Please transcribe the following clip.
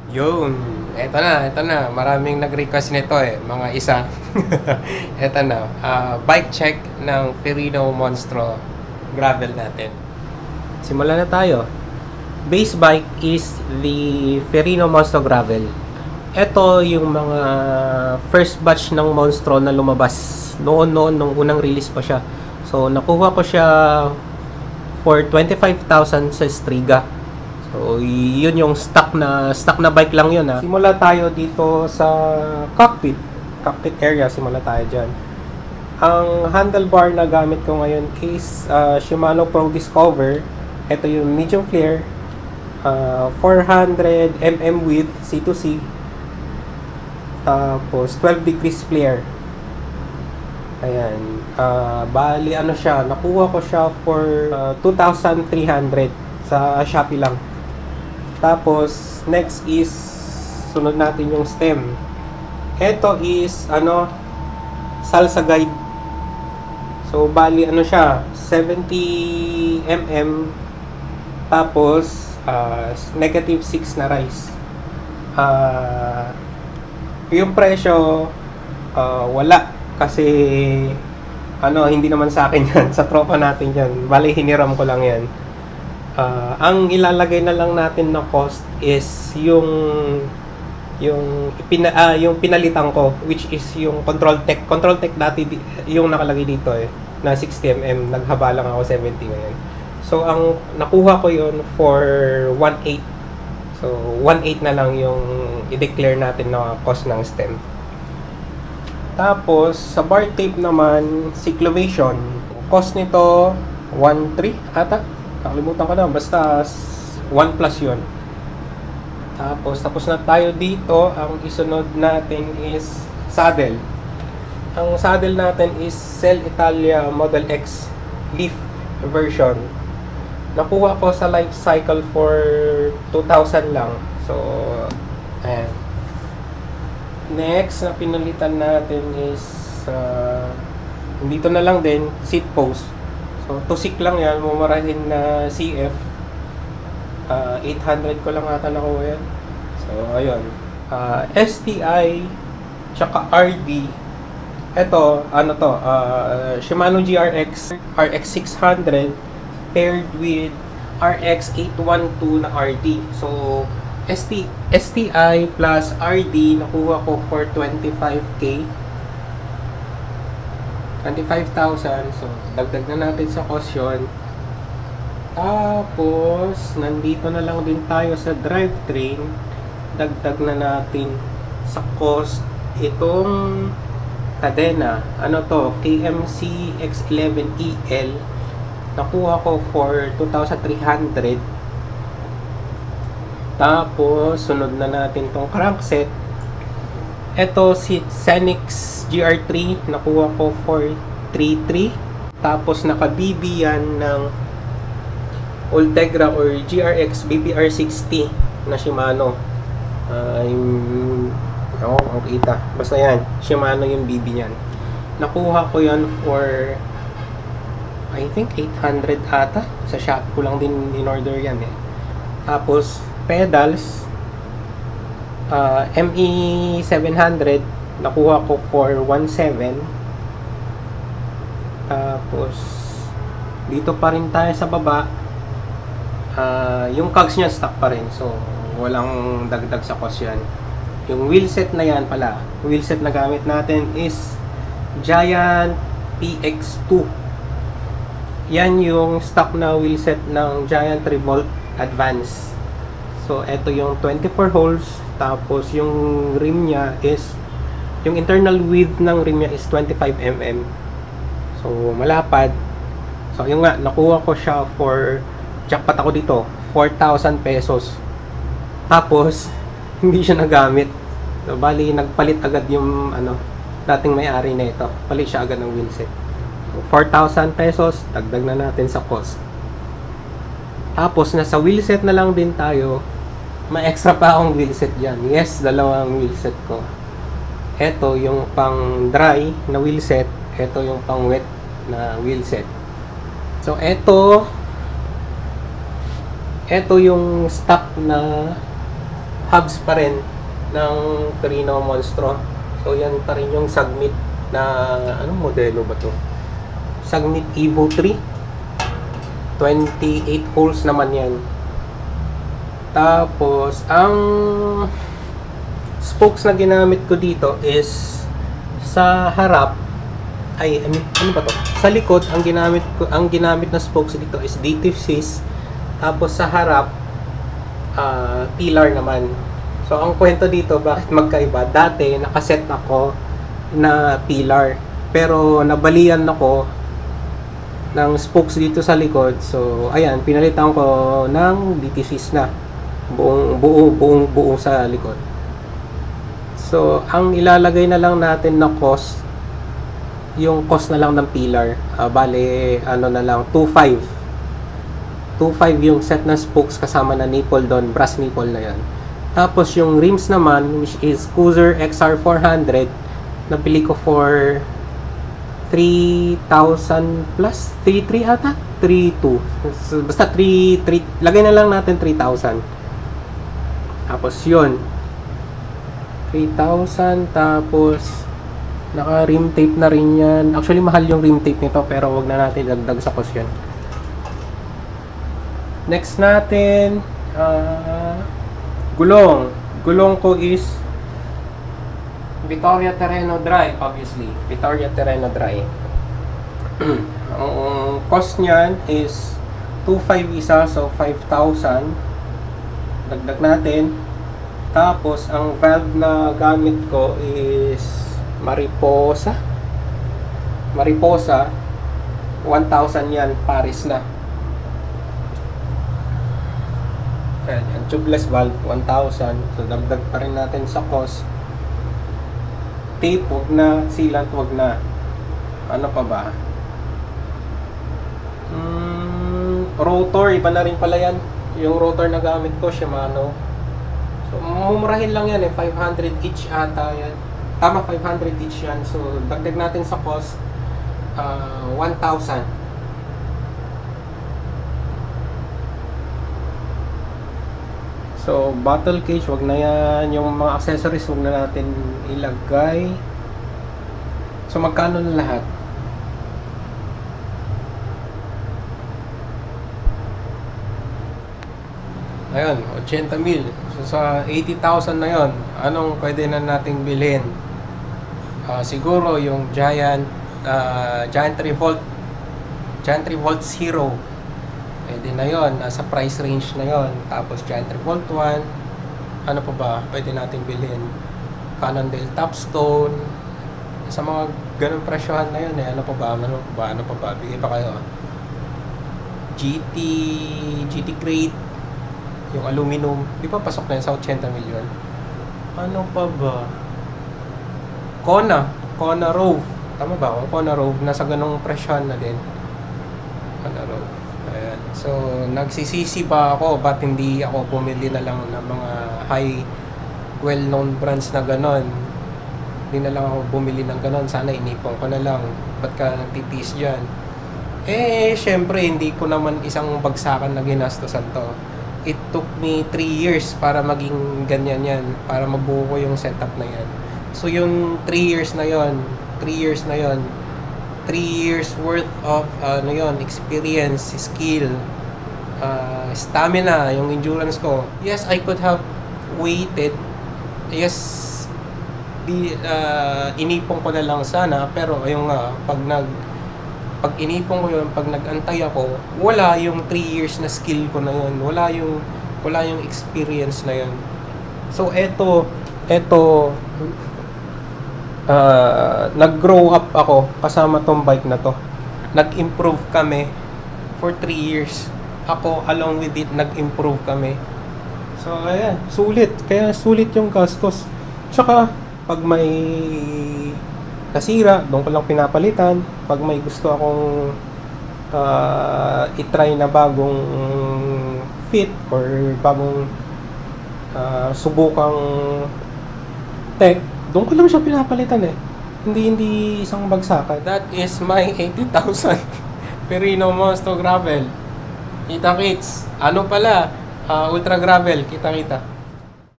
Yun, eto na. Maraming nag-request nito mga isa. Eto na, bike check ng Ferrino Monstro gravel natin. Simulan na tayo. Base bike is the Ferrino Monstro Gravel. Ito yung mga first batch ng Monstro na lumabas noon nung unang release pa siya. So, nakuha ko siya for 25,000 sa Striga. So, yun yung stock na bike lang yun ha. Simula tayo dito sa cockpit area, simula tayo dyan. Ang handlebar na gamit ko ngayon is Shimano Pro Discover. Ito yung medium flare, 400 mm width, C2C. Tapos 12 degrees flare. Ayan. Bali ano siya, nakuha ko siya for 2,300 sa Shopee lang. Tapos, next is, sunod natin yung stem. Ito is, salsa guide. So, bali, siya, 70 mm. Tapos, negative 6 na rise. Yung presyo, wala. Kasi, hindi naman sa akin yan. Sa tropa natin yan. Bali, hiniram ko lang yan. Ang ilalagay na lang natin na cost is yung pinalitan ko, which is yung Control Tech dati yung nakalagay dito na 60 mm, naghaba lang ako 70 ngayon. So ang nakuha ko yon for 1.8. So 1.8 na lang yung i-declare natin na cost ng stem. Tapos sa bar tape naman, Cyclovation, cost nito 1.3 ata. Nakalimutan ko na, basta 1 plus yun. Tapos na tayo dito. Ang isunod natin is saddle. Ang saddle natin is Cell Italia Model X Leaf version. Nakuha ko sa life cycle for 2,000 lang. So, ayan. Next na pinalitan natin is dito na lang din, seat post. So, tusik lang yan, mumurahin na CF. 800 ko lang ata nakuha yan. So, ayun. STI, tsaka RD. Ito, Shimano GRX, RX600, paired with RX812 na RD. So, STI plus RD, nakuha ko for 25K. 25,000. So, dagdag na natin sa cost yun. Tapos, nandito na lang din tayo sa drivetrain. Dagdag na natin sa cost itong kadena. KMC X11EL. Nakuha ko for 2,300. Tapos, sunod na natin tong crankset. Ito si Xenix GR3, nakuha ko for 3.3. Tapos naka-BB yan ng Ultegra or GRX BBR60 na Shimano. Ang kita. Basta yan, Shimano yung BB yan. Nakuha ko yan for I think 800 ata. Sa shop ko lang din in-order yan Tapos pedals, ME 700, nakuha ko for 1.7. Tapos dito pa rin tayo sa baba. Yung cogs niya stock pa rin, so walang dagdag sa cost yan. Yung wheelset na yan pala, wheelset na gamit natin is Giant PX2. Yan yung stock na wheelset ng Giant Revolt Advance. So ito yung 24 holes. Tapos yung rim niya is, yung internal width ng rim niya is 25 mm. So malapad. So yung nga, nakuha ko siya for, jackpot ako dito, 4,000 pesos. Tapos hindi siya nagamit. So bali nagpalit agad yung dating may-ari na ito. Palit siya agad ng wheelset. So 4,000 pesos, dagdag na natin sa cost. Tapos nasa wheelset na lang din tayo. May extra pa akong wheelset dyan. Yes, dalawang wheelset ko. Ito yung pang dry na wheelset. Ito yung pang wet na wheelset. So, ito yung stock na hubs pa rin ng Torino Monstro. So yan pa rin yung Sagmit na anong modelo ba to? Sagmit Evo 3. 28 holes naman yan. Tapos ang spokes na ginamit ko dito is sa harap ay ano ba to? Sa likod ang ginamit na spokes dito is Dative Swiss. Tapos sa harap pillar naman. So ang kwento dito bakit magkaiba? Dati nakaset ako na pillar pero nabalian ako ng spokes dito sa likod. So ayan, pinalitan ko ng Dative Swiss na buong sa likod. So ang ilalagay na lang natin na cost, yung cost na lang ng pillar, bale ano na lang 2.5 yung set na spokes kasama na nipple doon, brass nipple na yan. Tapos yung rims naman, which is Cruiser XR 400, nabili ko for 3,000 plus 3,300 ata, 3,200, so, basta 3 lagay na lang natin 3,000. Tapos yun 3,000, tapos naka rim tape na rin yan. Actually mahal yung rim tape nito pero wag na natin dagdag sa cost yun. Next natin, gulong ko is Vittoria Terreno Dry, obviously. Vittoria Terreno Dry. Ang cost niyan is 2,500 isa, so 5,000. Dagdag natin. Tapos, ang valve na gamit ko is Mariposa. 1,000 yan, Paris na. Ayan, yung tubeless valve, 1,000. So, dagdag pa rin natin sa cost. Tape, wag na. Sealant, wag na. Ano pa ba? Rotor, iba na rin pala yan. Yung rotor na gamit ko, Shimano. So, mumurahin lang yan eh. 500 each ata yan. Tama, 500 each yan. So, dagdag natin sa cost, 1,000. So, bottle cage, wag na yan. Yung mga accessories, wag na natin ilagay. So, magkano na lahat? Ayun, 80,000. So, sa 80,000 na yon, anong pwede na nating bilhin? Siguro yung Giant Revolt Zero. Pwede na yon, nasa price range na yon. Tapos Giant Revolt 1, ano pa ba pwede nating bilhin? Cannondale Topstone. Sa mga ganung presyohan na yon eh, ano pa ba? Bigay pa kayo. GT Crate, yung aluminum, di ba pasok na yun sa 80 million? Ano pa ba? Kona Rove. Tama ba ako? Kona Rove, nasa ganung presyohan na din. Kona Rove. Ayan. So, nagsisisi pa ako ba't hindi ako bumili na lang ng mga high well-known brands na ganon. Hindi na lang ako bumili ng ganon. Sana inipon ko na lang. Ba't ka nagtitis dyan? Syempre, hindi ko naman isang bagsakan na ginastosan to. It took me 3 years para maging ganyan yan. Para mabuo ko yung setup na yan. So, yung 3 years na yon, 3 years worth of experience, skill, stamina, yung endurance ko. Yes, I could have waited. Yes, inipon ko na lang sana, pero ayun nga, pag inipon ko yun, pag nag-antay ako, wala yung 3 years na skill ko na yun, wala yung experience na yun. So eto nag-grow up ako kasama tong bike na to. Nag-improve kami for 3 years. Ako, along with it, nag-improve kami. So, ayan, sulit. Kaya sulit yung gastos. Tsaka, pag may nasira, doon ko lang pinapalitan. Pag may gusto akong itry na bagong fit or bagong subukang tech, doon ko lang siya pinapalitan eh. Hindi isang bagsakan. That is my 80,000 Perino Monstro Gravel. Kita-kits. Ano pala? Ultra Gravel. Kita-kita.